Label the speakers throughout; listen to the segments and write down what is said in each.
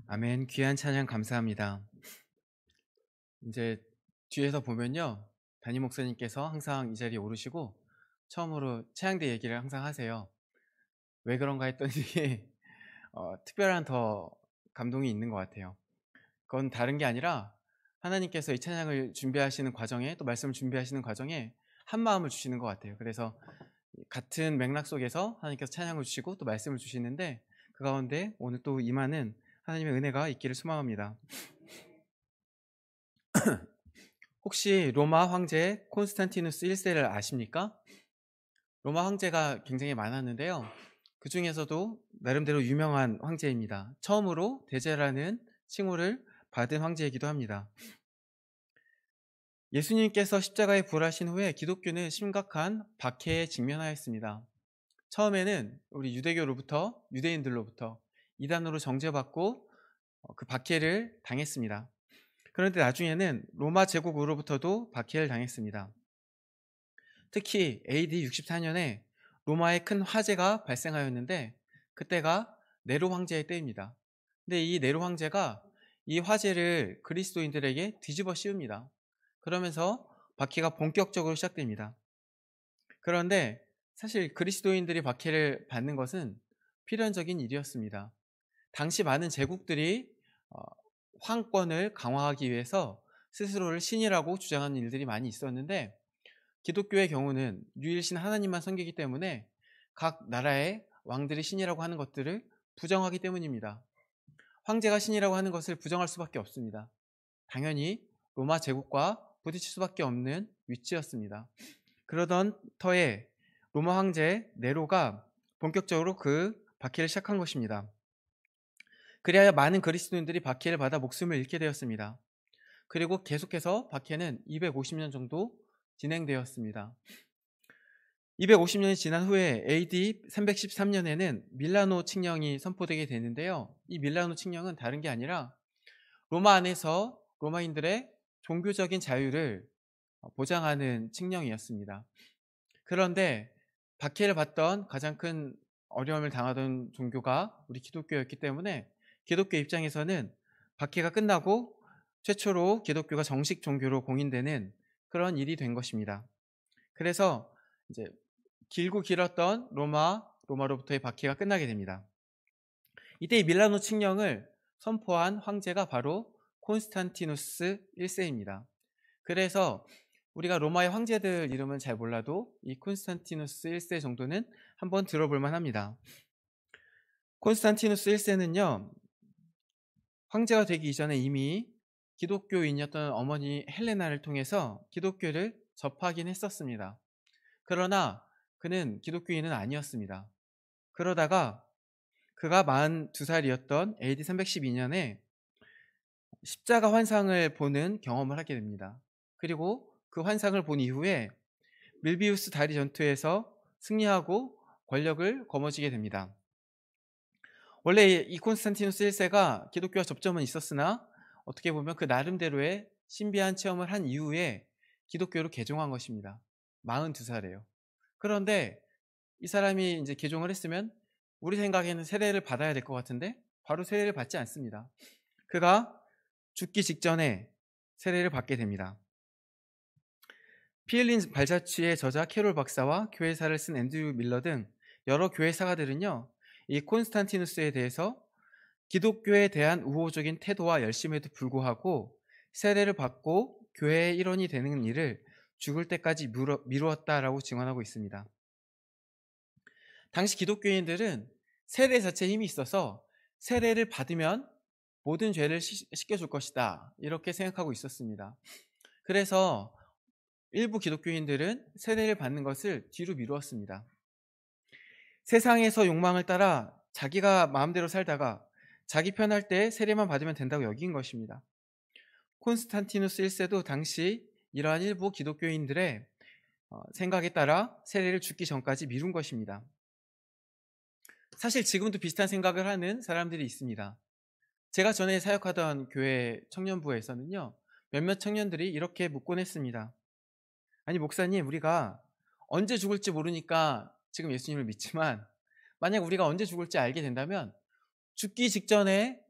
Speaker 1: 아멘. 귀한 찬양 감사합니다. 이제 뒤에서 보면요. 담임 목사님께서 항상 이 자리에 오르시고 처음으로 찬양대 얘기를 항상 하세요. 왜 그런가 했더니 특별한 더 감동이 있는 것 같아요. 그건 다른 게 아니라 하나님께서 이 찬양을 준비하시는 과정에 또 말씀을 준비하시는 과정에 한 마음을 주시는 것 같아요. 그래서 같은 맥락 속에서 하나님께서 찬양을 주시고 또 말씀을 주시는데 그 가운데 오늘 또 임하는 하나님의 은혜가 있기를 소망합니다. 혹시 로마 황제 콘스탄티누스 1세를 아십니까? 로마 황제가 굉장히 많았는데요. 그 중에서도 나름대로 유명한 황제입니다. 처음으로 대제라는 칭호를 받은 황제이기도 합니다. 예수님께서 십자가에 부활하신 후에 기독교는 심각한 박해에 직면하였습니다. 처음에는 우리 유대인들로부터 이단으로 정죄받고 그 박해를 당했습니다. 그런데 나중에는 로마 제국으로부터도 박해를 당했습니다. 특히 AD 64년에 로마에 큰 화재가 발생하였는데 그때가 네로 황제의 때입니다. 근데 이 네로 황제가 이 화재를 그리스도인들에게 뒤집어 씌웁니다. 그러면서 박해가 본격적으로 시작됩니다. 그런데 사실 그리스도인들이 박해를 받는 것은 필연적인 일이었습니다. 당시 많은 제국들이 어, 황권을 강화하기 위해서 스스로를 신이라고 주장하는 일들이 많이 있었는데 기독교의 경우는 유일신 하나님만 섬기기 때문에 각 나라의 왕들이 신이라고 하는 것들을 부정하기 때문입니다. 황제가 신이라고 하는 것을 부정할 수밖에 없습니다. 당연히 로마 제국과 부딪힐 수밖에 없는 위치였습니다. 그러던 터에 로마 황제 네로가 본격적으로 그 박해를 시작한 것입니다. 그리하여 많은 그리스도인들이 박해를 받아 목숨을 잃게 되었습니다. 그리고 계속해서 박해는 250년 정도 진행되었습니다. 250년이 지난 후에 AD 313년에는 밀라노 칙령이 선포되게 되는데요. 이 밀라노 칙령은 다른 게 아니라 로마 안에서 로마인들의 종교적인 자유를 보장하는 칙령이었습니다. 그런데 박해를 받던 가장 큰 어려움을 당하던 종교가 우리 기독교였기 때문에 기독교 입장에서는 박해가 끝나고 최초로 기독교가 정식 종교로 공인되는 그런 일이 된 것입니다. 그래서 이제 길고 길었던 로마로부터의 박해가 끝나게 됩니다. 이때 이 밀라노 칙령을 선포한 황제가 바로 콘스탄티누스 1세입니다. 그래서 우리가 로마의 황제들 이름은 잘 몰라도 이 콘스탄티누스 1세 정도는 한번 들어볼 만합니다. 콘스탄티누스 1세는요, 황제가 되기 이전에 이미 기독교인이었던 어머니 헬레나를 통해서 기독교를 접하긴 했었습니다. 그러나 그는 기독교인은 아니었습니다. 그러다가 그가 42살이었던 AD 312년에 십자가 환상을 보는 경험을 하게 됩니다. 그리고 그 환상을 본 이후에 밀비우스 다리 전투에서 승리하고 권력을 거머쥐게 됩니다. 원래 이 콘스탄티누스 1세가 기독교와 접점은 있었으나 어떻게 보면 그 나름대로의 신비한 체험을 한 이후에 기독교로 개종한 것입니다. 42살이에요. 그런데 이 사람이 이제 개종을 했으면 우리 생각에는 세례를 받아야 될 것 같은데 바로 세례를 받지 않습니다. 그가 죽기 직전에 세례를 받게 됩니다. 피 흘린 발자취의 저자 캐롤 박사와 교회사를 쓴 앤드류 밀러 등 여러 교회사가들은요, 이 콘스탄티누스에 대해서 기독교에 대한 우호적인 태도와 열심에도 불구하고 세례를 받고 교회의 일원이 되는 일을 죽을 때까지 미루었다라고 증언하고 있습니다. 당시 기독교인들은 세례 자체에 힘이 있어서 세례를 받으면 모든 죄를 씻겨줄 것이다, 이렇게 생각하고 있었습니다. 그래서 일부 기독교인들은 세례를 받는 것을 뒤로 미루었습니다. 세상에서 욕망을 따라 자기가 마음대로 살다가 자기 편할 때 세례만 받으면 된다고 여긴 것입니다. 콘스탄티누스 1세도 당시 이러한 일부 기독교인들의 생각에 따라 세례를 죽기 전까지 미룬 것입니다. 사실 지금도 비슷한 생각을 하는 사람들이 있습니다. 제가 전에 사역하던 교회 청년부에서는요, 몇몇 청년들이 이렇게 묻곤 했습니다. 아니 목사님, 우리가 언제 죽을지 모르니까 지금 예수님을 믿지만 만약 우리가 언제 죽을지 알게 된다면 죽기 직전에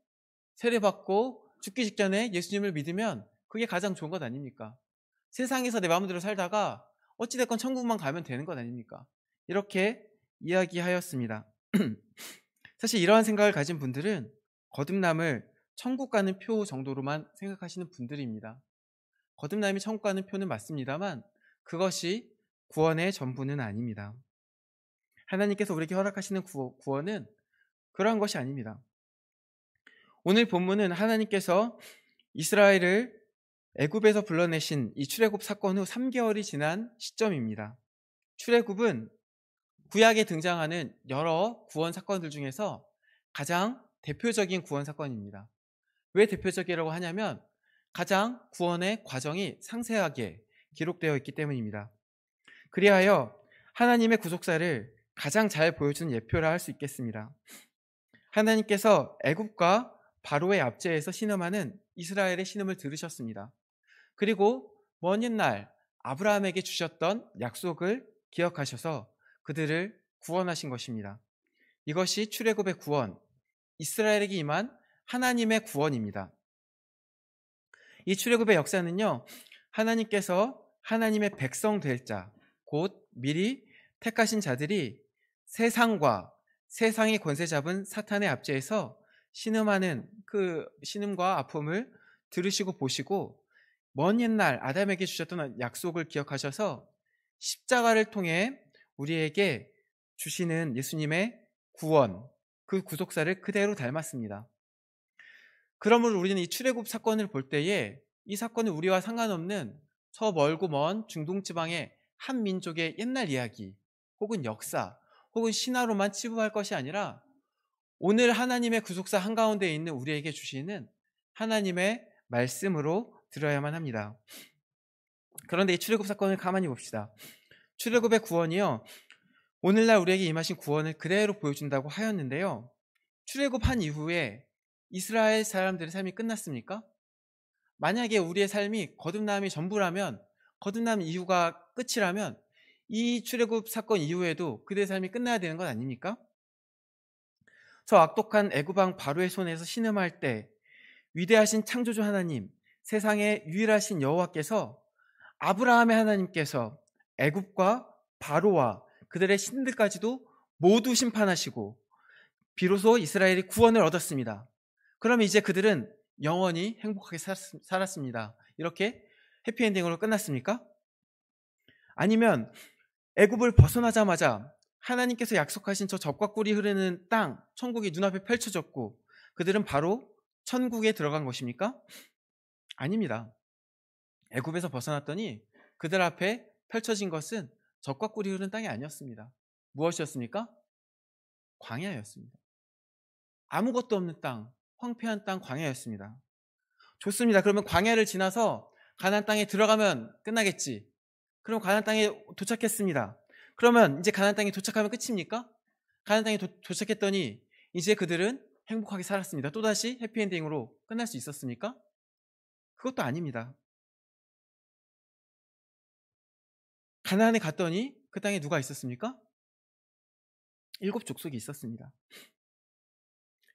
Speaker 1: 세례받고 죽기 직전에 예수님을 믿으면 그게 가장 좋은 것 아닙니까? 세상에서 내 마음대로 살다가 어찌됐건 천국만 가면 되는 것 아닙니까? 이렇게 이야기하였습니다. 사실 이러한 생각을 가진 분들은 거듭남을 천국 가는 표 정도로만 생각하시는 분들입니다. 거듭남이 천국 가는 표는 맞습니다만 그것이 구원의 전부는 아닙니다. 하나님께서 우리에게 허락하시는 구원은 그러한 것이 아닙니다. 오늘 본문은 하나님께서 이스라엘을 애굽에서 불러내신 이 출애굽 사건 후 3개월이 지난 시점입니다. 출애굽은 구약에 등장하는 여러 구원 사건들 중에서 가장 대표적인 구원 사건입니다. 왜 대표적이라고 하냐면 가장 구원의 과정이 상세하게 기록되어 있기 때문입니다. 그리하여 하나님의 구속사를 가장 잘 보여주는 예표라 할 수 있겠습니다. 하나님께서 애굽과 바로의 압제에서 신음하는 이스라엘의 신음을 들으셨습니다. 그리고 먼 옛날 아브라함에게 주셨던 약속을 기억하셔서 그들을 구원하신 것입니다. 이것이 출애굽의 구원, 이스라엘에게 임한 하나님의 구원입니다. 이 출애굽의 역사는요, 하나님께서 하나님의 백성 될 자, 곧 미리 택하신 자들이 세상과 세상의 권세 잡은 사탄의 압제에서 신음하는 그 신음과 아픔을 들으시고 보시고 먼 옛날 아담에게 주셨던 약속을 기억하셔서 십자가를 통해 우리에게 주시는 예수님의 구원, 그 구속사를 그대로 닮았습니다. 그러므로 우리는 이 출애굽 사건을 볼 때에 이 사건은 우리와 상관없는 저 멀고 먼 중동 지방의 한 민족의 옛날 이야기 혹은 역사 혹은 신화로만 치부할 것이 아니라 오늘 하나님의 구속사 한가운데 있는 우리에게 주시는 하나님의 말씀으로 들어야만 합니다. 그런데 이 출애굽 사건을 가만히 봅시다. 출애굽의 구원이요, 오늘날 우리에게 임하신 구원을 그대로 보여준다고 하였는데요, 출애굽한 이후에 이스라엘 사람들의 삶이 끝났습니까? 만약에 우리의 삶이 거듭남이 전부라면, 거듭남 이후가 끝이라면 이 출애굽 사건 이후에도 그들의 삶이 끝나야 되는 것 아닙니까? 저 악독한 애굽 왕 바로의 손에서 신음할 때 위대하신 창조주 하나님, 세상의 유일하신 여호와께서, 아브라함의 하나님께서 애굽과 바로와 그들의 신들까지도 모두 심판하시고 비로소 이스라엘이 구원을 얻었습니다. 그럼 이제 그들은 영원히 행복하게 살았습니다. 이렇게 해피엔딩으로 끝났습니까? 아니면 애굽을 벗어나자마자 하나님께서 약속하신 저 젖과 꿀이 흐르는 땅, 천국이 눈앞에 펼쳐졌고 그들은 바로 천국에 들어간 것입니까? 아닙니다. 애굽에서 벗어났더니 그들 앞에 펼쳐진 것은 젖과 꿀이 흐르는 땅이 아니었습니다. 무엇이었습니까? 광야였습니다. 아무것도 없는 땅, 황폐한 땅, 광야였습니다. 좋습니다. 그러면 광야를 지나서 가나안 땅에 들어가면 끝나겠지. 그럼 가나안 땅에 도착했습니다. 그러면 이제 가나안 땅에 도착하면 끝입니까? 가나안 땅에 도착했더니 이제 그들은 행복하게 살았습니다. 또다시 해피엔딩으로 끝날 수 있었습니까? 그것도 아닙니다. 가나안에 갔더니 그 땅에 누가 있었습니까? 7 족속이 있었습니다.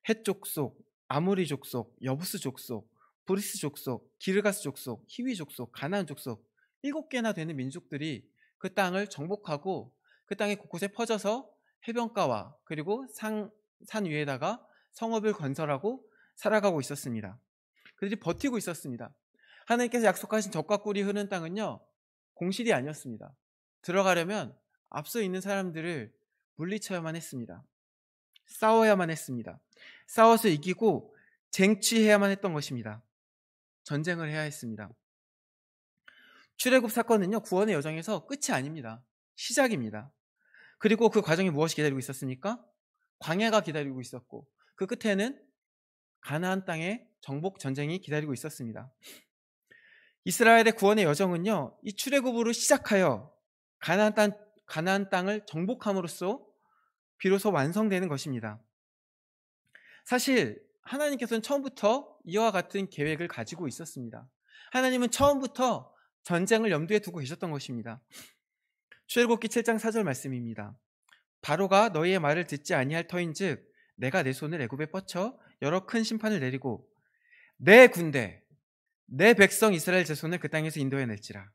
Speaker 1: 헷 족속, 아모리 족속, 여부스 족속, 브리스 족속, 기르가스 족속, 히위 족속, 가나안 족속 7개나 되는 민족들이 그 땅을 정복하고 그 땅의 곳곳에 퍼져서 해변가와 그리고 산 위에다가 성읍을 건설하고 살아가고 있었습니다. 그들이 버티고 있었습니다. 하나님께서 약속하신 젖과 꿀이 흐르는 땅은요, 공실이 아니었습니다. 들어가려면 앞서 있는 사람들을 물리쳐야만 했습니다. 싸워야만 했습니다. 싸워서 이기고 쟁취해야만 했던 것입니다. 전쟁을 해야 했습니다. 출애굽 사건은요, 구원의 여정에서 끝이 아닙니다. 시작입니다. 그리고 그 과정에 무엇이 기다리고 있었습니까? 광야가 기다리고 있었고 그 끝에는 가나안 땅의 정복 전쟁이 기다리고 있었습니다. 이스라엘의 구원의 여정은요, 이 출애굽으로 시작하여 가나안 땅을 정복함으로써 비로소 완성되는 것입니다. 사실 하나님께서는 처음부터 이와 같은 계획을 가지고 있었습니다. 하나님은 처음부터 전쟁을 염두에 두고 계셨던 것입니다. 출애굽기 7장 4절 말씀입니다. 바로가 너희의 말을 듣지 아니할 터인즉 내가 내 손을 애굽에 뻗쳐 여러 큰 심판을 내리고 내 군대, 내 백성 이스라엘 자손을 그 땅에서 인도해낼지라.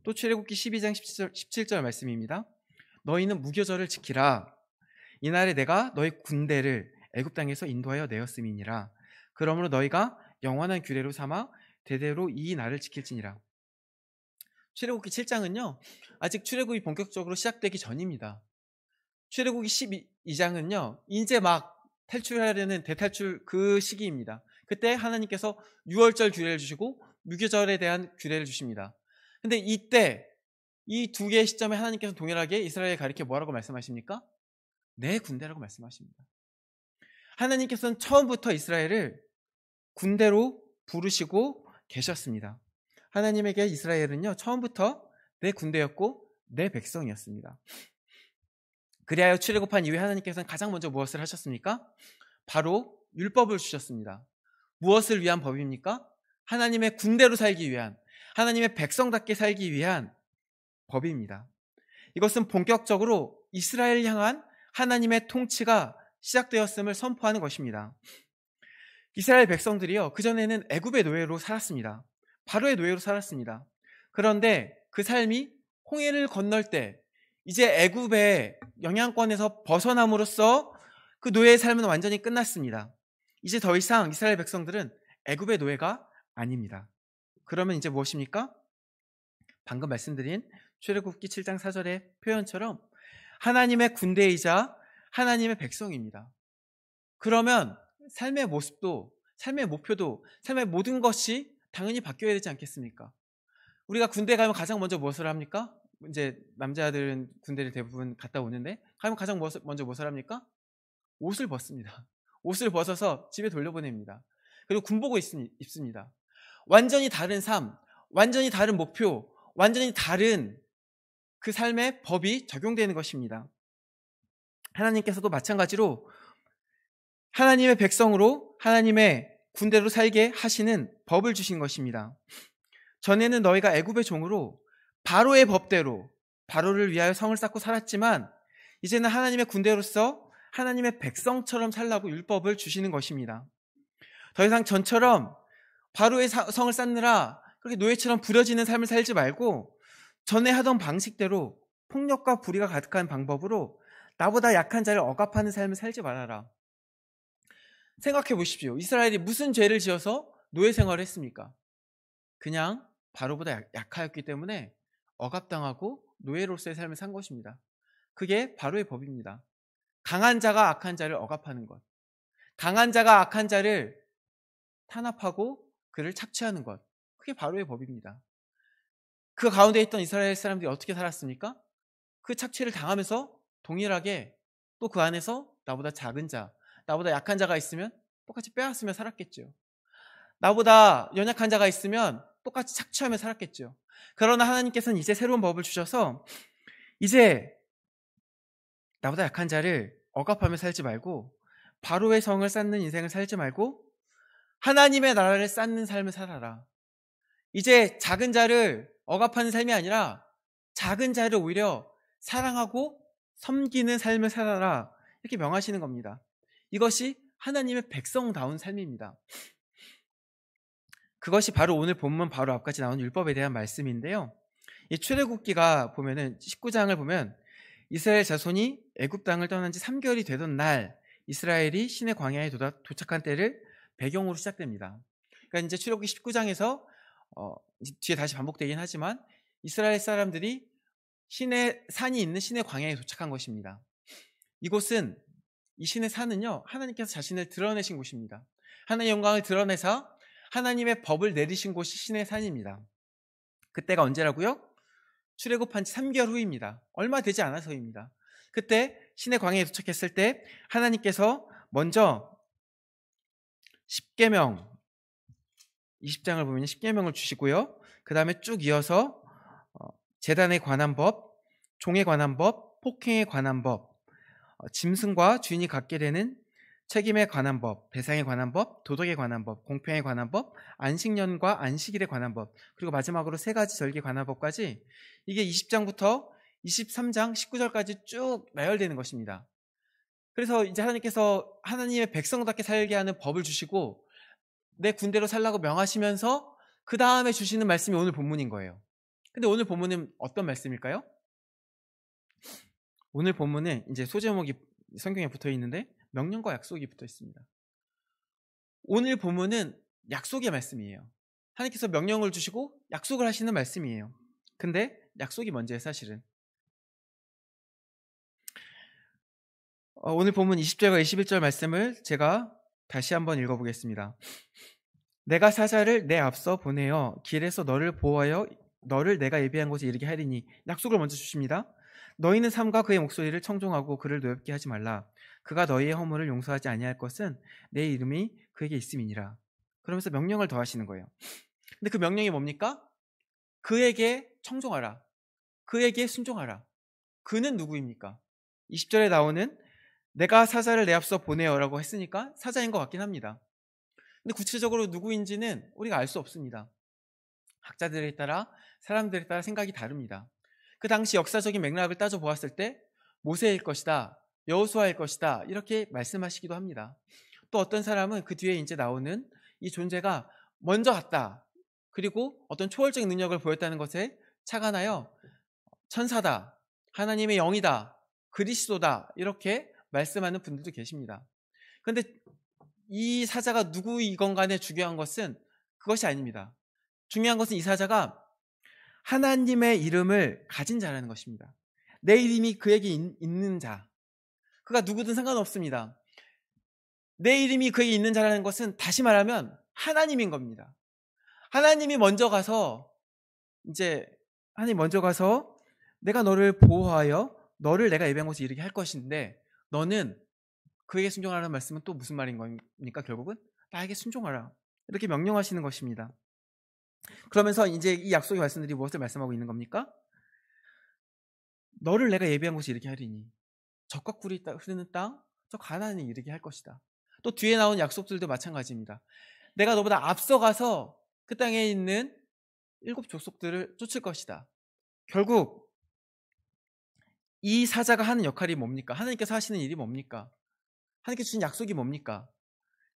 Speaker 1: 또 출애굽기 12장 17절 말씀입니다. 너희는 무교절을 지키라. 이날에 내가 너희 군대를 애굽 땅에서 인도하여 내었음이니라. 그러므로 너희가 영원한 규례로 삼아 대대로 이 날을 지킬지니라. 출애굽기 7장은요 아직 출애굽이 본격적으로 시작되기 전입니다. 출애굽기 12장은요 이제 막 탈출하려는 대탈출 그 시기입니다. 그때 하나님께서 유월절 규례를 주시고 무교절에 대한 규례를 주십니다. 근데 이때 이 두 개의 시점에 하나님께서 동일하게 이스라엘에 가리켜 뭐라고 말씀하십니까? 내 군대라고 말씀하십니다. 하나님께서는 처음부터 이스라엘을 군대로 부르시고 계셨습니다. 하나님에게 이스라엘은요 처음부터 내 군대였고 내 백성이었습니다. 그리하여 출애굽한 이후에 하나님께서는 가장 먼저 무엇을 하셨습니까? 바로 율법을 주셨습니다. 무엇을 위한 법입니까? 하나님의 군대로 살기 위한, 하나님의 백성답게 살기 위한 법입니다. 이것은 본격적으로 이스라엘 향한 하나님의 통치가 시작되었음을 선포하는 것입니다. 이스라엘 백성들이요 그전에는 애굽의 노예로 살았습니다. 바로의 노예로 살았습니다. 그런데 그 삶이 홍해를 건널 때 이제 애굽의 영향권에서 벗어남으로써 그 노예의 삶은 완전히 끝났습니다. 이제 더 이상 이스라엘 백성들은 애굽의 노예가 아닙니다. 그러면 이제 무엇입니까? 방금 말씀드린 출애굽기 7장 4절의 표현처럼 하나님의 군대이자 하나님의 백성입니다. 그러면 삶의 모습도, 삶의 목표도, 삶의 모든 것이 당연히 바뀌어야 되지 않겠습니까? 우리가 군대 가면 가장 먼저 무엇을 합니까? 이제 남자들은 군대를 대부분 갔다 오는데 가면 가장 먼저 무엇을 합니까? 옷을 벗습니다. 옷을 벗어서 집에 돌려보냅니다. 그리고 군복을 입습니다. 완전히 다른 삶, 완전히 다른 목표, 완전히 다른 그 삶의 법이 적용되는 것입니다. 하나님께서도 마찬가지로 하나님의 백성으로 하나님의 군대로 살게 하시는 법을 주신 것입니다. 전에는 너희가 애굽의 종으로 바로의 법대로 바로를 위하여 성을 쌓고 살았지만 이제는 하나님의 군대로서 하나님의 백성처럼 살라고 율법을 주시는 것입니다. 더 이상 전처럼 바로의 성을 쌓느라 그렇게 노예처럼 부려지는 삶을 살지 말고 전에 하던 방식대로 폭력과 불의가 가득한 방법으로 나보다 약한 자를 억압하는 삶을 살지 말아라. 생각해 보십시오. 이스라엘이 무슨 죄를 지어서 노예 생활을 했습니까? 그냥 바로보다 약하였기 때문에 억압당하고 노예로서의 삶을 산 것입니다. 그게 바로의 법입니다. 강한 자가 악한 자를 억압하는 것, 강한 자가 악한 자를 탄압하고 그를 착취하는 것, 그게 바로의 법입니다. 그 가운데 있던 이스라엘 사람들이 어떻게 살았습니까? 그 착취를 당하면서 동일하게 또 그 안에서 나보다 작은 자, 나보다 약한 자가 있으면 똑같이 빼앗으며 살았겠죠. 나보다 연약한 자가 있으면 똑같이 착취하며 살았겠죠. 그러나 하나님께서는 이제 새로운 법을 주셔서 이제 나보다 약한 자를 억압하며 살지 말고 바로의 성을 쌓는 인생을 살지 말고 하나님의 나라를 쌓는 삶을 살아라. 이제 작은 자를 억압하는 삶이 아니라 작은 자를 오히려 사랑하고 섬기는 삶을 살아라. 이렇게 명하시는 겁니다. 이것이 하나님의 백성다운 삶입니다. 그것이 바로 오늘 본문 바로 앞까지 나온 율법에 대한 말씀인데요. 이 출애굽기가 보면은 19장을 보면 이스라엘 자손이 애굽 땅을 떠난 지 3개월이 되던 날 이스라엘이 시내 광야에 도착한 때를 배경으로 시작됩니다. 그러니까 이제 출애굽기 19장에서 뒤에 다시 반복되긴 하지만 이스라엘 사람들이 산이 있는 시내 광야에 도착한 것입니다. 이곳은 이 시내 산은요 하나님께서 자신을 드러내신 곳입니다. 하나님의 영광을 드러내사 하나님의 법을 내리신 곳이 시내 산입니다. 그때가 언제라고요? 출애굽한 지 3개월 후입니다. 얼마 되지 않아서입니다. 그때 시내 광야에 도착했을 때 하나님께서 먼저 10계명 20장을 보면 10계명을 주시고요. 그 다음에 쭉 이어서 제단에 관한 법, 종에 관한 법, 폭행에 관한 법, 짐승과 주인이 갖게 되는 책임에 관한 법, 배상에 관한 법, 도덕에 관한 법, 공평에 관한 법, 안식년과 안식일에 관한 법, 그리고 마지막으로 3가지 절기에 관한 법까지 이게 20장부터 23장 19절까지 쭉 나열되는 것입니다. 그래서 이제 하나님께서 하나님의 백성답게 살게 하는 법을 주시고 내 군대로 살라고 명하시면서 그 다음에 주시는 말씀이 오늘 본문인 거예요. 근데 오늘 본문은 어떤 말씀일까요? 오늘 본문은 이제 소제목이 성경에 붙어 있는데 명령과 약속이 붙어 있습니다. 오늘 본문은 약속의 말씀이에요. 하나님께서 명령을 주시고 약속을 하시는 말씀이에요. 근데 약속이 먼저예요, 사실은. 오늘 본문 20절과 21절 말씀을 제가 다시 한번 읽어보겠습니다. 내가 사자를 내 앞서 보내어 길에서 너를 보호하여 너를 내가 예비한 곳에 이르게 하리니, 약속을 먼저 주십니다. 너희는 삼가 그의 목소리를 청종하고 그를 노엽게 하지 말라. 그가 너희의 허물을 용서하지 아니할 것은 내 이름이 그에게 있음이니라. 그러면서 명령을 더하시는 거예요. 근데 그 명령이 뭡니까? 그에게 청종하라. 그에게 순종하라. 그는 누구입니까? 20절에 나오는 내가 사자를 내 앞서 보내어라고 했으니까 사자인 것 같긴 합니다. 근데 구체적으로 누구인지는 우리가 알 수 없습니다. 학자들에 따라, 사람들에 따라 생각이 다릅니다. 그 당시 역사적인 맥락을 따져보았을 때 모세일 것이다, 여호수아일 것이다, 이렇게 말씀하시기도 합니다. 또 어떤 사람은 그 뒤에 이제 나오는 이 존재가 먼저 갔다, 그리고 어떤 초월적인 능력을 보였다는 것에 착안하여 천사다, 하나님의 영이다, 그리스도다, 이렇게 말씀하는 분들도 계십니다. 그런데 이 사자가 누구이건 간에 중요한 것은 그것이 아닙니다. 중요한 것은 이 사자가 하나님의 이름을 가진 자라는 것입니다. 내 이름이 그에게 있는 자. 그가 누구든 상관없습니다. 내 이름이 그에게 있는 자라는 것은 다시 말하면 하나님인 겁니다. 하나님이 먼저 가서 내가 너를 보호하여 너를 내가 예비한 곳에 이르게 할 것인데, 너는 그에게 순종하라는 말씀은 또 무슨 말인 겁니까? 결국은 나에게 순종하라, 이렇게 명령하시는 것입니다. 그러면서 이제 이 약속의 말씀들이 무엇을 말씀하고 있는 겁니까? 너를 내가 예비한 곳에 이르게 하리니, 젖과 꿀이 흐르는 땅, 저 가나안에 이르게 할 것이다. 또 뒤에 나온 약속들도 마찬가지입니다. 내가 너보다 앞서가서 그 땅에 있는 7 족속들을 쫓을 것이다. 결국 이 사자가 하는 역할이 뭡니까? 하나님께서 하시는 일이 뭡니까? 하나님께서 주신 약속이 뭡니까?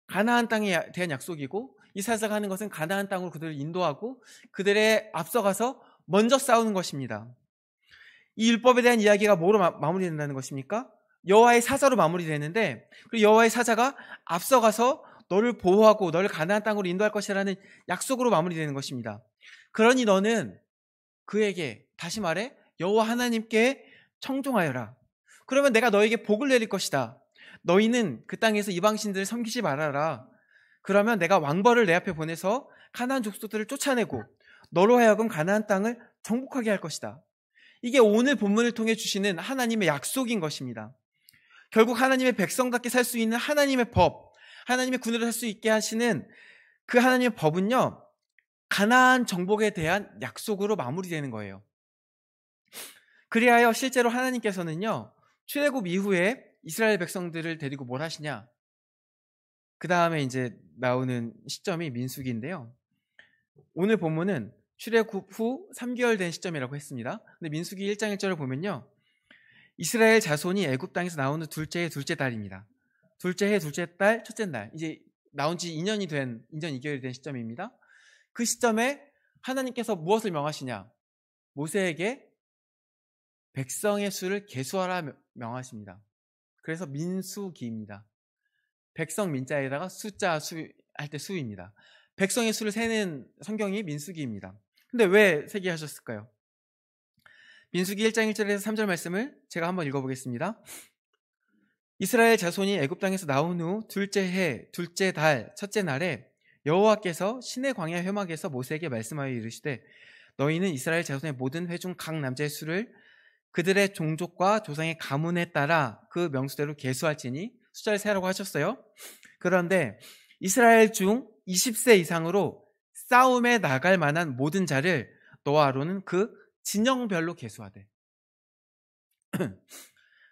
Speaker 1: 가나안 땅에 대한 약속이고, 이 사자가 하는 것은 가나안 땅으로 그들을 인도하고 그들의 앞서가서 먼저 싸우는 것입니다. 이 율법에 대한 이야기가 뭐로 마무리된다는 것입니까? 여호와의 사자로 마무리되는데, 그리고 여호와의 사자가 앞서가서 너를 보호하고 너를 가나안 땅으로 인도할 것이라는 약속으로 마무리되는 것입니다. 그러니 너는 그에게, 다시 말해 여호와 하나님께 청종하여라. 그러면 내가 너에게 복을 내릴 것이다. 너희는 그 땅에서 이방신들을 섬기지 말아라. 그러면 내가 왕벌을 내 앞에 보내서 가나안 족속들을 쫓아내고 너로 하여금 가나안 땅을 정복하게 할 것이다. 이게 오늘 본문을 통해 주시는 하나님의 약속인 것입니다. 결국 하나님의 백성답게 살 수 있는 하나님의 법, 하나님의 군으로 살 수 있게 하시는 그 하나님의 법은요, 가나안 정복에 대한 약속으로 마무리되는 거예요. 그리하여 실제로 하나님께서는요, 출애굽 이후에 이스라엘 백성들을 데리고 뭘 하시냐? 그 다음에 이제 나오는 시점이 민수기인데요. 오늘 본문은 출애굽 후 3개월 된 시점이라고 했습니다. 근데 민수기 1장 1절을 보면요, 이스라엘 자손이 애굽 땅에서 나오는 둘째 해 둘째 달입니다. 둘째 해 둘째 달 첫째 날, 이제 나온 지 2년 2개월이 된 시점입니다. 그 시점에 하나님께서 무엇을 명하시냐? 모세에게 백성의 수를 계수하라 명하십니다. 그래서 민수기입니다. 백성 민자에다가 숫자 수 할 때 수입니다. 백성의 수를 세는 성경이 민수기입니다. 근데 왜 세게 하셨을까요? 민수기 1장 1절에서 3절 말씀을 제가 한번 읽어보겠습니다. 이스라엘 자손이 애굽 땅에서 나온 후 둘째 해 둘째 달 첫째 날에 여호와께서 시내 광야 회막에서 모세에게 말씀하여 이르시되, 너희는 이스라엘 자손의 모든 회 중 각 남자의 수를 그들의 종족과 조상의 가문에 따라 그 명수대로 계수할지니, 숫자를 세라고 하셨어요. 그런데 이스라엘 중 20세 이상으로 싸움에 나갈 만한 모든 자를 너와 아론은 그 진영별로 계수하되.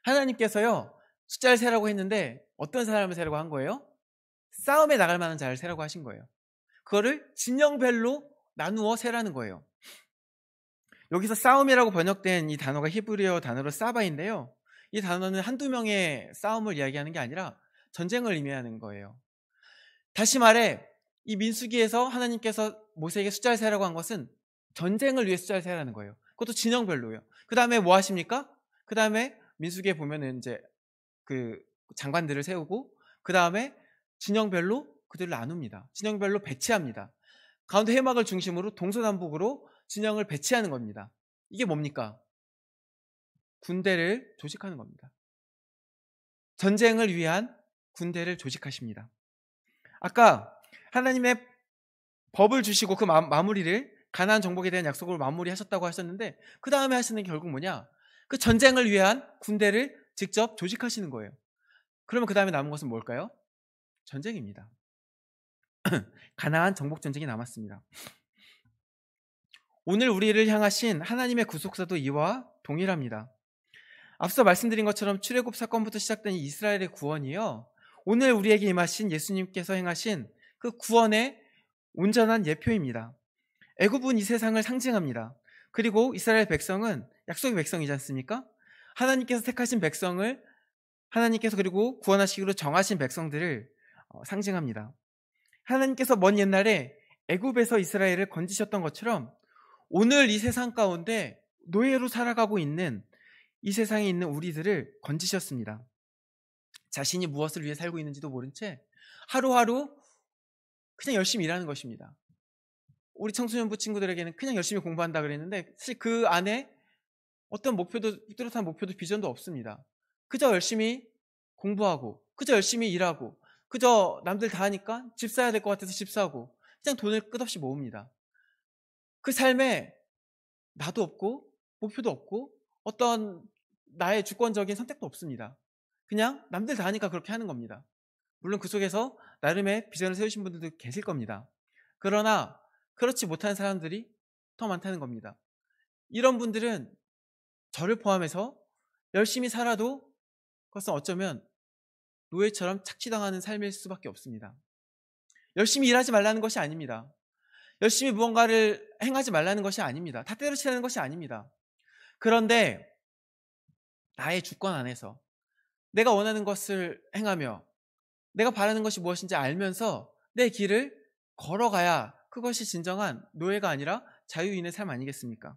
Speaker 1: 하나님께서요, 숫자를 세라고 했는데 어떤 사람을 세라고 한 거예요? 싸움에 나갈 만한 자를 세라고 하신 거예요. 그거를 진영별로 나누어 세라는 거예요. 여기서 싸움이라고 번역된 이 단어가 히브리어 단어로 사바인데요, 이 단어는 한두 명의 싸움을 이야기하는 게 아니라 전쟁을 의미하는 거예요. 다시 말해 이 민수기에서 하나님께서 모세에게 숫자를 세라고 한 것은 전쟁을 위해 숫자를 세라는 거예요. 그것도 진영별로요. 그 다음에 뭐 하십니까? 그 다음에 민수기에 보면은 이제 그 장관들을 세우고 그 다음에 진영별로 그들을 나눕니다. 진영별로 배치합니다. 가운데 회막을 중심으로 동서남북으로 진영을 배치하는 겁니다. 이게 뭡니까? 군대를 조직하는 겁니다. 전쟁을 위한 군대를 조직하십니다. 아까 하나님의 법을 주시고 그 마무리를 가나안 정복에 대한 약속으로 마무리하셨다고 하셨는데 그 다음에 하시는 게 결국 뭐냐? 그 전쟁을 위한 군대를 직접 조직하시는 거예요. 그러면 그 다음에 남은 것은 뭘까요? 전쟁입니다. 가나안 정복 전쟁이 남았습니다. 오늘 우리를 향하신 하나님의 구속사도 이와 동일합니다. 앞서 말씀드린 것처럼 출애굽 사건부터 시작된 이 이스라엘의 구원이요, 오늘 우리에게 임하신 예수님께서 행하신 그 구원의 온전한 예표입니다. 애굽은 이 세상을 상징합니다. 그리고 이스라엘 백성은 약속의 백성이지 않습니까? 하나님께서 택하신 백성을, 하나님께서 그리고 구원하시기로 정하신 백성들을 상징합니다. 하나님께서 먼 옛날에 애굽에서 이스라엘을 건지셨던 것처럼 오늘 이 세상 가운데 노예로 살아가고 있는 이 세상에 있는 우리들을 건지셨습니다. 자신이 무엇을 위해 살고 있는지도 모른 채 하루하루 그냥 열심히 일하는 것입니다. 우리 청소년부 친구들에게는 그냥 열심히 공부한다 그랬는데 사실 그 안에 어떤 목표도, 뚜렷한 목표도 비전도 없습니다. 그저 열심히 공부하고 그저 열심히 일하고 그저 남들 다 하니까 집 사야 될 것 같아서 집 사고 그냥 돈을 끝없이 모읍니다. 그 삶에 나도 없고 목표도 없고 어떤 나의 주권적인 선택도 없습니다. 그냥 남들 다 하니까 그렇게 하는 겁니다. 물론 그 속에서 나름의 비전을 세우신 분들도 계실 겁니다. 그러나 그렇지 못한 사람들이 더 많다는 겁니다. 이런 분들은 저를 포함해서 열심히 살아도 그것은 어쩌면 노예처럼 착취당하는 삶일 수밖에 없습니다. 열심히 일하지 말라는 것이 아닙니다. 열심히 무언가를 행하지 말라는 것이 아닙니다. 다 때려치라는 것이 아닙니다. 그런데 나의 주권 안에서 내가 원하는 것을 행하며 내가 바라는 것이 무엇인지 알면서 내 길을 걸어가야 그것이 진정한 노예가 아니라 자유인의 삶 아니겠습니까?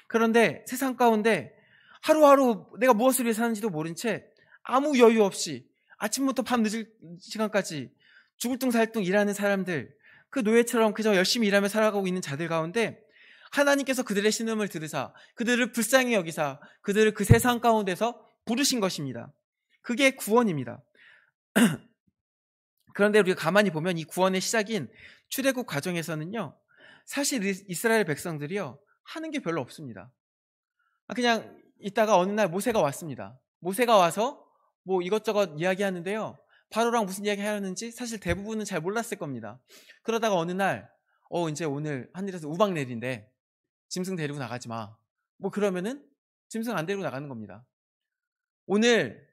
Speaker 1: 그런데 세상 가운데 하루하루 내가 무엇을 위해 사는지도 모른 채 아무 여유 없이 아침부터 밤 늦은 시간까지 죽을둥살둥 일하는 사람들, 그 노예처럼 그저 열심히 일하며 살아가고 있는 자들 가운데 하나님께서 그들의 신음을 들으사 그들을 불쌍히 여기사 그들을 그 세상 가운데서 부르신 것입니다. 그게 구원입니다. 그런데 우리가 가만히 보면 이 구원의 시작인 출애굽 과정에서는요, 사실 이스라엘 백성들이요 하는 게 별로 없습니다. 그냥 있다가 어느 날 모세가 왔습니다. 모세가 와서 뭐 이것저것 이야기하는데요, 바로랑 무슨 이야기 하였는지 사실 대부분은 잘 몰랐을 겁니다. 그러다가 어느 날 이제 오늘 하늘에서 우박 내린대, 짐승 데리고 나가지 마, 뭐 그러면은 짐승 안 데리고 나가는 겁니다. 오늘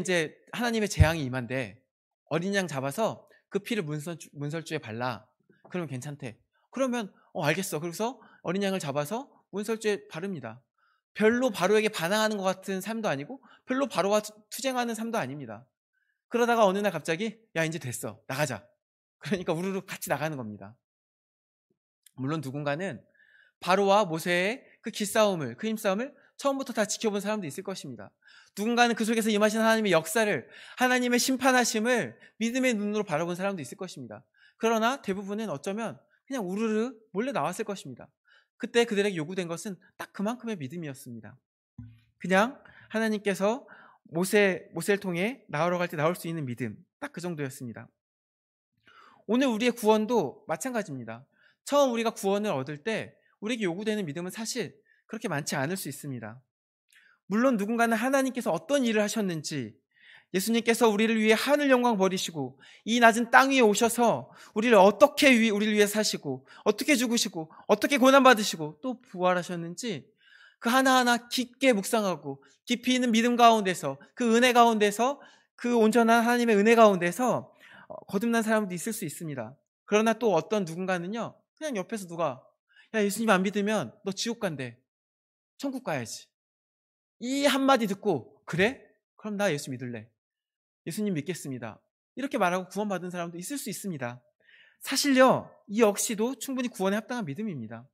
Speaker 1: 이제 하나님의 재앙이 임한대, 어린 양 잡아서 그 피를 문설주에 발라, 그러면 괜찮대. 그러면 알겠어. 그래서 어린 양을 잡아서 문설주에 바릅니다. 별로 바로에게 반항하는 것 같은 삶도 아니고 별로 바로와 투쟁하는 삶도 아닙니다. 그러다가 어느 날 갑자기 야 이제 됐어, 나가자. 그러니까 우르르 같이 나가는 겁니다. 물론 누군가는 바로와 모세의 그 기싸움을, 그 힘싸움을 처음부터 다 지켜본 사람도 있을 것입니다. 누군가는 그 속에서 임하신 하나님의 역사를, 하나님의 심판하심을 믿음의 눈으로 바라본 사람도 있을 것입니다. 그러나 대부분은 어쩌면 그냥 우르르 몰래 나왔을 것입니다. 그때 그들에게 요구된 것은 딱 그만큼의 믿음이었습니다. 그냥 하나님께서 모세를 통해 나오러 갈 때 나올 수 있는 믿음, 딱 그 정도였습니다. 오늘 우리의 구원도 마찬가지입니다. 처음 우리가 구원을 얻을 때 우리에게 요구되는 믿음은 사실 그렇게 많지 않을 수 있습니다. 물론 누군가는 하나님께서 어떤 일을 하셨는지, 예수님께서 우리를 위해 하늘 영광 버리시고 이 낮은 땅 위에 오셔서 우리를 위해 사시고 어떻게 죽으시고 어떻게 고난받으시고 또 부활하셨는지 그 하나하나 깊게 묵상하고 깊이 있는 믿음 가운데서, 그 은혜 가운데서, 그 온전한 하나님의 은혜 가운데서 거듭난 사람도 있을 수 있습니다. 그러나 또 어떤 누군가는요, 그냥 옆에서 누가 야 예수님 안 믿으면 너 지옥 간대, 천국 가야지, 이 한마디 듣고 그래? 그럼 나 예수 믿을래, 예수님 믿겠습니다, 이렇게 말하고 구원받은 사람도 있을 수 있습니다. 사실요, 이 역시도 충분히 구원에 합당한 믿음입니다.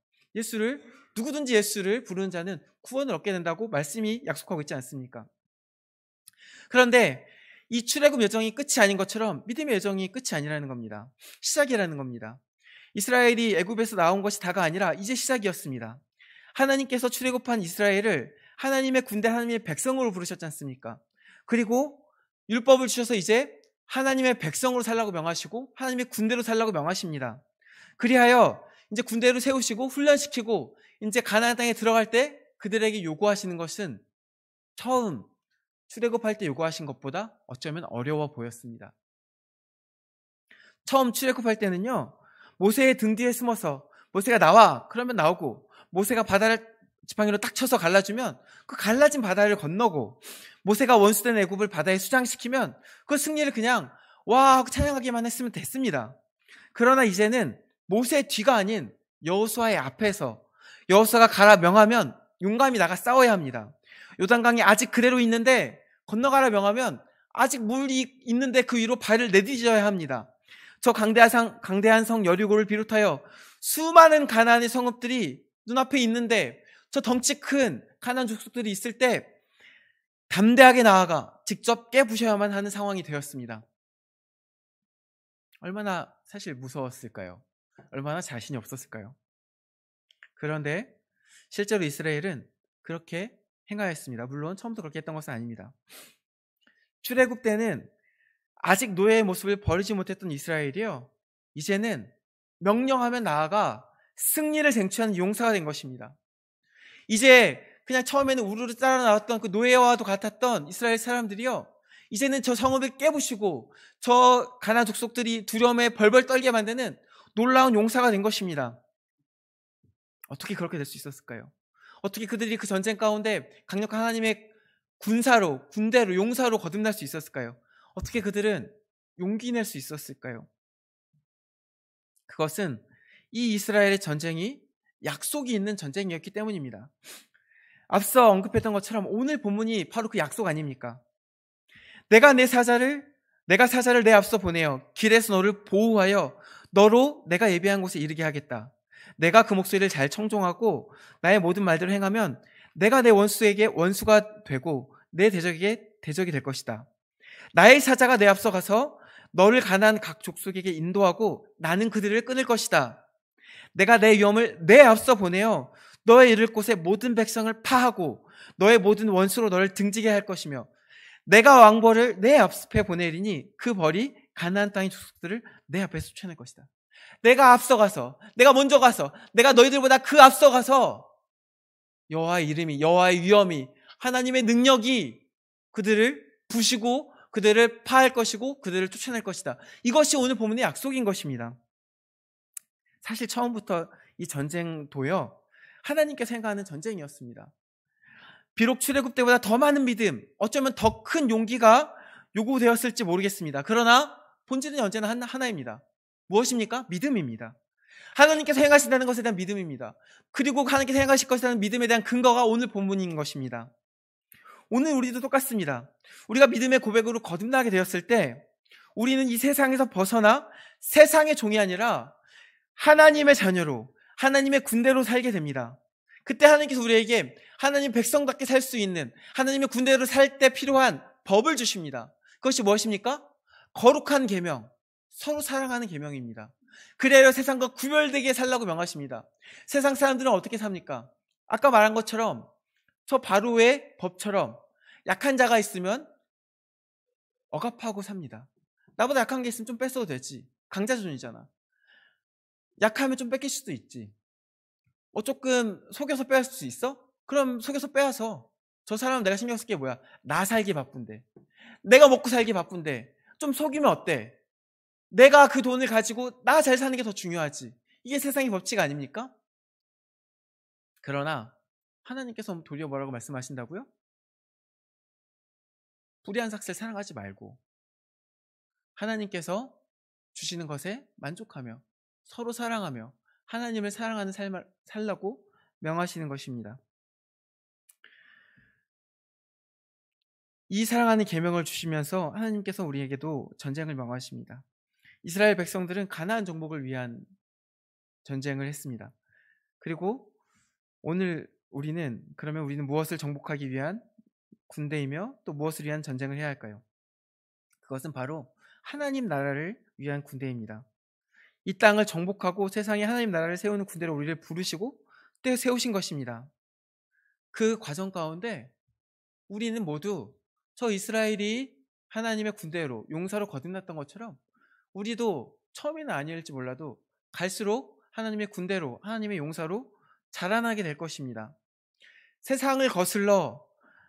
Speaker 1: 누구든지 예수를 부르는 자는 구원을 얻게 된다고 말씀이 약속하고 있지 않습니까? 그런데 이 출애굽 여정이 끝이 아닌 것처럼 믿음의 여정이 끝이 아니라는 겁니다. 시작이라는 겁니다. 이스라엘이 애굽에서 나온 것이 다가 아니라 이제 시작이었습니다. 하나님께서 출애굽한 이스라엘을 하나님의 군대, 하나님의 백성으로 부르셨지 않습니까? 그리고 율법을 주셔서 이제 하나님의 백성으로 살라고 명하시고 하나님의 군대로 살라고 명하십니다. 그리하여 이제 군대로 세우시고 훈련시키고 이제 가나안 땅에 들어갈 때 그들에게 요구하시는 것은 처음 출애굽할 때 요구하신 것보다 어쩌면 어려워 보였습니다. 처음 출애굽할 때는요, 모세의 등 뒤에 숨어서 모세가 나와 그러면 나오고, 모세가 바다를 지팡이로 딱 쳐서 갈라주면 그 갈라진 바다를 건너고, 모세가 원수된 애굽을 바다에 수장시키면 그 승리를 그냥 와 하고 찬양하기만 했으면 됐습니다. 그러나 이제는 모세의 뒤가 아닌 여호수아의 앞에서 여호수아가 가라 명하면 용감히 나가 싸워야 합니다. 요단강이 아직 그대로 있는데 건너가라 명하면 아직 물이 있는데 그 위로 발을 내디뎌야 합니다. 저 강대한 성 여리고를 비롯하여 수많은 가나안의 성읍들이 눈앞에 있는데 저 덩치 큰 가나안 족속들이 있을 때 담대하게 나아가 직접 깨부셔야만 하는 상황이 되었습니다. 얼마나 사실 무서웠을까요? 얼마나 자신이 없었을까요? 그런데 실제로 이스라엘은 그렇게 행하였습니다. 물론 처음부터 그렇게 했던 것은 아닙니다. 출애굽 때는 아직 노예의 모습을 버리지 못했던 이스라엘이요, 이제는 명령하면 나아가 승리를 쟁취하는 용사가 된 것입니다. 이제 그냥 처음에는 우르르 따라 나왔던 그 노예와도 같았던 이스라엘 사람들이요, 이제는 저 성읍을 깨부시고 저 가나안 족속들이 두려움에 벌벌 떨게 만드는 놀라운 용사가 된 것입니다. 어떻게 그렇게 될 수 있었을까요? 어떻게 그들이 그 전쟁 가운데 강력한 하나님의 군대로 용사로 거듭날 수 있었을까요? 어떻게 그들은 용기 낼 수 있었을까요? 그것은 이 이스라엘의 전쟁이 약속이 있는 전쟁이었기 때문입니다. 앞서 언급했던 것처럼 오늘 본문이 바로 그 약속 아닙니까? 내가 사자를 내 앞서 보내어 길에서 너를 보호하여 너로 내가 예비한 곳에 이르게 하겠다. 내가 그 목소리를 잘 청종하고 나의 모든 말대로 행하면 내가 내 원수에게 원수가 되고 내 대적에게 대적이 될 것이다. 나의 사자가 내 앞서 가서 너를 가나안 각 족속에게 인도하고 나는 그들을 끊을 것이다. 내가 내 위엄을 내 앞서 보내어 너의 이를 곳에 모든 백성을 파하고 너의 모든 원수로 너를 등지게 할 것이며 내가 왕벌을 내 앞에 보내리니 그 벌이 가나안 땅의 족속들을 내 앞에서 쫓아낼 것이다. 내가 앞서가서, 내가 먼저 가서, 내가 너희들보다 그 앞서가서 여호와의 이름이, 여호와의 위엄이, 하나님의 능력이 그들을 부시고 그들을 파할 것이고 그들을 쫓아낼 것이다. 이것이 오늘 본문의 약속인 것입니다. 사실 처음부터 이 전쟁도요, 하나님께서 생각하는 전쟁이었습니다. 비록 출애굽 때보다 더 많은 믿음, 어쩌면 더 큰 용기가 요구되었을지 모르겠습니다. 그러나 본질은 언제나 하나입니다. 무엇입니까? 믿음입니다. 하나님께서 행하신다는 것에 대한 믿음입니다. 그리고 하나님께서 행하실 것에 대한 믿음에 대한 근거가 오늘 본문인 것입니다. 오늘 우리도 똑같습니다. 우리가 믿음의 고백으로 거듭나게 되었을 때 우리는 이 세상에서 벗어나 세상의 종이 아니라 하나님의 자녀로, 하나님의 군대로 살게 됩니다. 그때 하나님께서 우리에게 하나님 백성답게 살 수 있는, 하나님의 군대로 살 때 필요한 법을 주십니다. 그것이 무엇입니까? 거룩한 계명, 서로 사랑하는 계명입니다. 그래야 세상과 구별되게 살라고 명하십니다. 세상 사람들은 어떻게 삽니까? 아까 말한 것처럼 저 바로의 법처럼 약한 자가 있으면 억압하고 삽니다. 나보다 약한 게 있으면 좀 뺏어도 되지. 강자존이잖아. 약하면 좀 뺏길 수도 있지. 조금 속여서 빼앗을 수 있어? 그럼 속여서 빼앗어. 저 사람은 내가 신경 쓸 게 뭐야? 나 살기 바쁜데, 내가 먹고 살기 바쁜데 좀 속이면 어때? 내가 그 돈을 가지고 나 잘 사는 게 더 중요하지. 이게 세상의 법칙 아닙니까? 그러나 하나님께서 도리어 뭐라고 말씀하신다고요? 불의한 삭슬 사랑하지 말고 하나님께서 주시는 것에 만족하며 서로 사랑하며 하나님을 사랑하는 삶을 살라고 명하시는 것입니다. 이 사랑하는 계명을 주시면서 하나님께서 우리에게도 전쟁을 명하십니다. 이스라엘 백성들은 가나안 정복을 위한 전쟁을 했습니다. 그리고 오늘 그러면 우리는 무엇을 정복하기 위한 군대이며 또 무엇을 위한 전쟁을 해야 할까요? 그것은 바로 하나님 나라를 위한 군대입니다. 이 땅을 정복하고 세상에 하나님 나라를 세우는 군대로 우리를 부르시고 때 세우신 것입니다. 그 과정 가운데 우리는 모두 저 이스라엘이 하나님의 군대로 용사로 거듭났던 것처럼 우리도 처음에는 아니었을지 몰라도 갈수록 하나님의 군대로 하나님의 용사로 자라나게 될 것입니다. 세상을 거슬러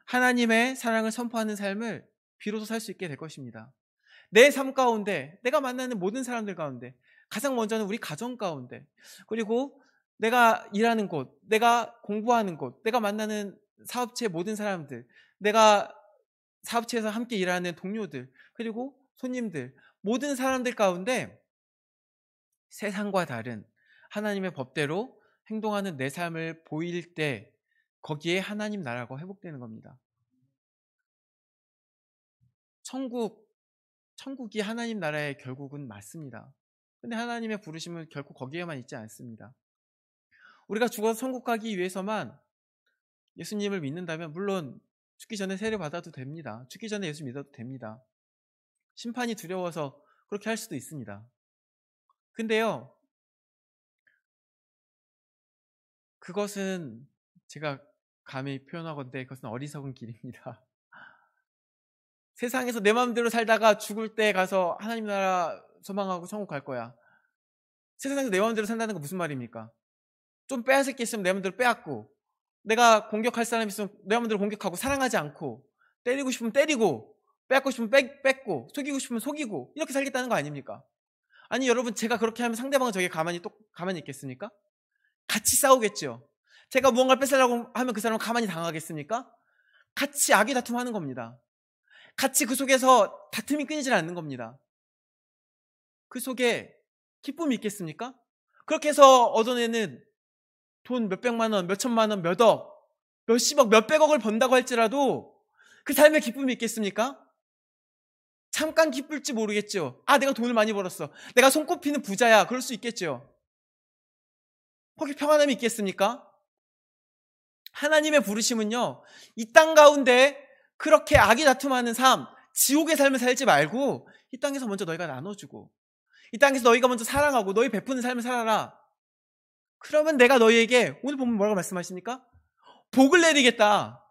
Speaker 1: 하나님의 사랑을 선포하는 삶을 비로소 살 수 있게 될 것입니다. 내 삶 가운데, 내가 만나는 모든 사람들 가운데, 가장 먼저는 우리 가정 가운데, 그리고 내가 일하는 곳, 내가 공부하는 곳, 내가 만나는 사업체 모든 사람들, 내가 사업체에서 함께 일하는 동료들, 그리고 손님들, 모든 사람들 가운데 세상과 다른 하나님의 법대로 행동하는 내 삶을 보일 때 거기에 하나님 나라가 회복되는 겁니다. 천국이 하나님 나라의 결국은 맞습니다. 근데 하나님의 부르심은 결코 거기에만 있지 않습니다. 우리가 죽어서 천국 가기 위해서만 예수님을 믿는다면 물론 죽기 전에 세례 받아도 됩니다. 죽기 전에 예수 믿어도 됩니다. 심판이 두려워서 그렇게 할 수도 있습니다. 근데요, 그것은 제가 감히 표현하건대 그것은 어리석은 길입니다. 세상에서 내 마음대로 살다가 죽을 때 가서 하나님 나라 소망하고 천국 갈 거야. 세상에서 내 마음대로 산다는 건 무슨 말입니까? 좀 빼앗을 게 있으면 내 마음대로 빼앗고, 내가 공격할 사람이 있으면 내 마음대로 공격하고, 사랑하지 않고, 때리고 싶으면 때리고, 빼앗고 싶으면 뺏고, 속이고 싶으면 속이고, 이렇게 살겠다는 거 아닙니까? 아니 여러분, 제가 그렇게 하면 상대방은 저에게 가만히 있겠습니까? 같이 싸우겠죠. 제가 무언가를 뺏으려고 하면 그 사람은 가만히 당하겠습니까? 같이 악의 다툼하는 겁니다. 같이 그 속에서 다툼이 끊이질 않는 겁니다. 그 속에 기쁨이 있겠습니까? 그렇게 해서 얻어내는 돈 몇백만 원, 몇천만 원, 몇억, 몇십억, 몇백억을 번다고 할지라도 그 삶에 기쁨이 있겠습니까? 잠깐 기쁠지 모르겠죠. 아, 내가 돈을 많이 벌었어. 내가 손꼽히는 부자야. 그럴 수 있겠죠. 거기 평안함이 있겠습니까? 하나님의 부르심은요, 이 땅 가운데 그렇게 악이 다툼하는 삶, 지옥의 삶을 살지 말고 이 땅에서 먼저 너희가 나눠주고, 이 땅에서 너희가 먼저 사랑하고 너희 베푸는 삶을 살아라. 그러면 내가 너희에게, 오늘 보면 뭐라고 말씀하십니까? 복을 내리겠다.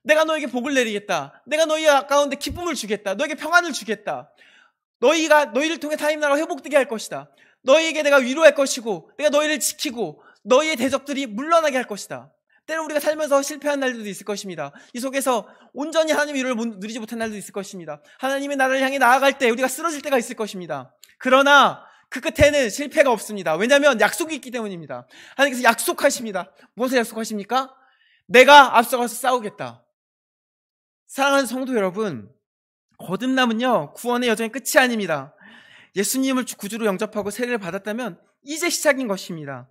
Speaker 1: 내가 너에게 복을 내리겠다. 내가 너희 가운데 기쁨을 주겠다. 너에게 평안을 주겠다. 너희를 통해 하나님 나라가 회복되게 할 것이다. 너희에게 내가 위로할 것이고, 내가 너희를 지키고 너희의 대적들이 물러나게 할 것이다. 때로 우리가 살면서 실패한 날들도 있을 것입니다. 이 속에서 온전히 하나님의 위로를 누리지 못한 날도 있을 것입니다. 하나님의 나라를 향해 나아갈 때 우리가 쓰러질 때가 있을 것입니다. 그러나 그 끝에는 실패가 없습니다. 왜냐하면 약속이 있기 때문입니다. 하나님께서 약속하십니다. 무엇을 약속하십니까? 내가 앞서가서 싸우겠다. 사랑하는 성도 여러분, 거듭남은요, 구원의 여정의 끝이 아닙니다. 예수님을 구주로 영접하고 세례를 받았다면 이제 시작인 것입니다.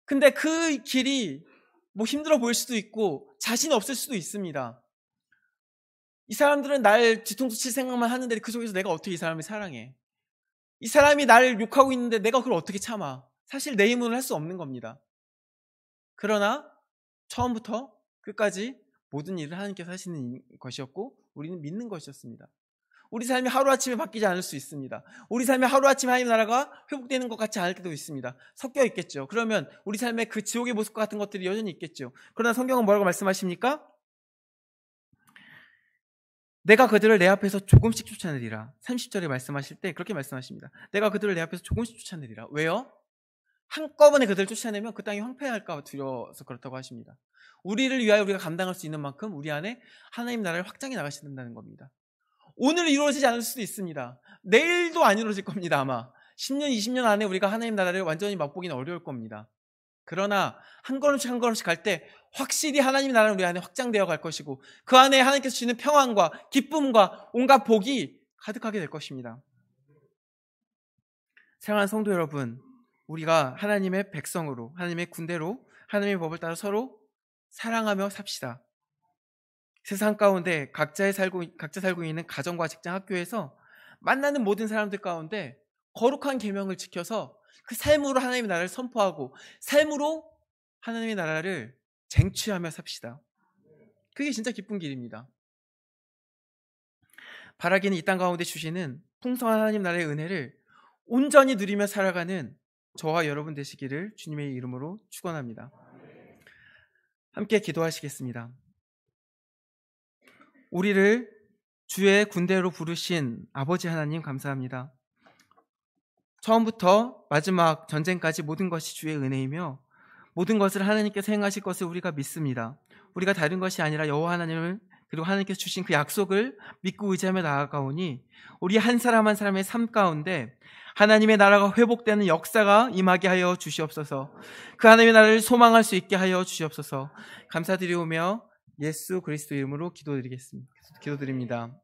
Speaker 1: 근데 그 길이 힘들어 보일 수도 있고 자신 없을 수도 있습니다. 이 사람들은 날 뒤통수 칠 생각만 하는데 그 속에서 내가 어떻게 이 사람을 사랑해? 이 사람이 나를 욕하고 있는데 내가 그걸 어떻게 참아? 사실 내 힘으로는 할 수 없는 겁니다. 그러나 처음부터 끝까지 모든 일을 하나님께서 하시는 것이었고 우리는 믿는 것이었습니다. 우리 삶이 하루아침에 바뀌지 않을 수 있습니다. 우리 삶이 하루아침에 하나님 나라가 회복되는 것 같지 않을 때도 있습니다. 섞여 있겠죠. 그러면 우리 삶의 그 지옥의 모습과 같은 것들이 여전히 있겠죠. 그러나 성경은 뭐라고 말씀하십니까? 내가 그들을 내 앞에서 조금씩 쫓아내리라. 30절에 말씀하실 때 그렇게 말씀하십니다. 내가 그들을 내 앞에서 조금씩 쫓아내리라. 왜요? 한꺼번에 그들을 쫓아내면 그 땅이 황폐할까 두려워서 그렇다고 하십니다. 우리를 위하여 우리가 감당할 수 있는 만큼 우리 안에 하나님 나라를 확장해 나가신다는 겁니다. 오늘 이루어지지 않을 수도 있습니다. 내일도 안 이루어질 겁니다. 아마 10년, 20년 안에 우리가 하나님 나라를 완전히 맛보기는 어려울 겁니다. 그러나 한 걸음씩 한 걸음씩 갈 때 확실히 하나님 나라는 우리 안에 확장되어 갈 것이고 그 안에 하나님께서 주시는 평안과 기쁨과 온갖 복이 가득하게 될 것입니다. 사랑하는 성도 여러분, 우리가 하나님의 백성으로, 하나님의 군대로 하나님의 법을 따라 서로 사랑하며 삽시다. 세상 가운데 각자 살고 있는 가정과 직장, 학교에서 만나는 모든 사람들 가운데 거룩한 계명을 지켜서 그 삶으로 하나님의 나라를 선포하고 삶으로 하나님의 나라를 쟁취하며 삽시다. 그게 진짜 기쁜 길입니다. 바라기는 이 땅 가운데 주시는 풍성한 하나님 나라의 은혜를 온전히 누리며 살아가는 저와 여러분 되시기를 주님의 이름으로 축원합니다. 함께 기도하시겠습니다. 우리를 주의 군대로 부르신 아버지 하나님 감사합니다. 처음부터 마지막 전쟁까지 모든 것이 주의 은혜이며 모든 것을 하나님께서 행하실 것을 우리가 믿습니다. 우리가 다른 것이 아니라 여호와 하나님을 그리고 하나님께서 주신 그 약속을 믿고 의지하며 나아가오니 우리 한 사람 한 사람의 삶 가운데 하나님의 나라가 회복되는 역사가 임하게 하여 주시옵소서. 그 하나님의 나라를 소망할 수 있게 하여 주시옵소서. 감사드리오며 예수 그리스도 이름으로 기도드립니다.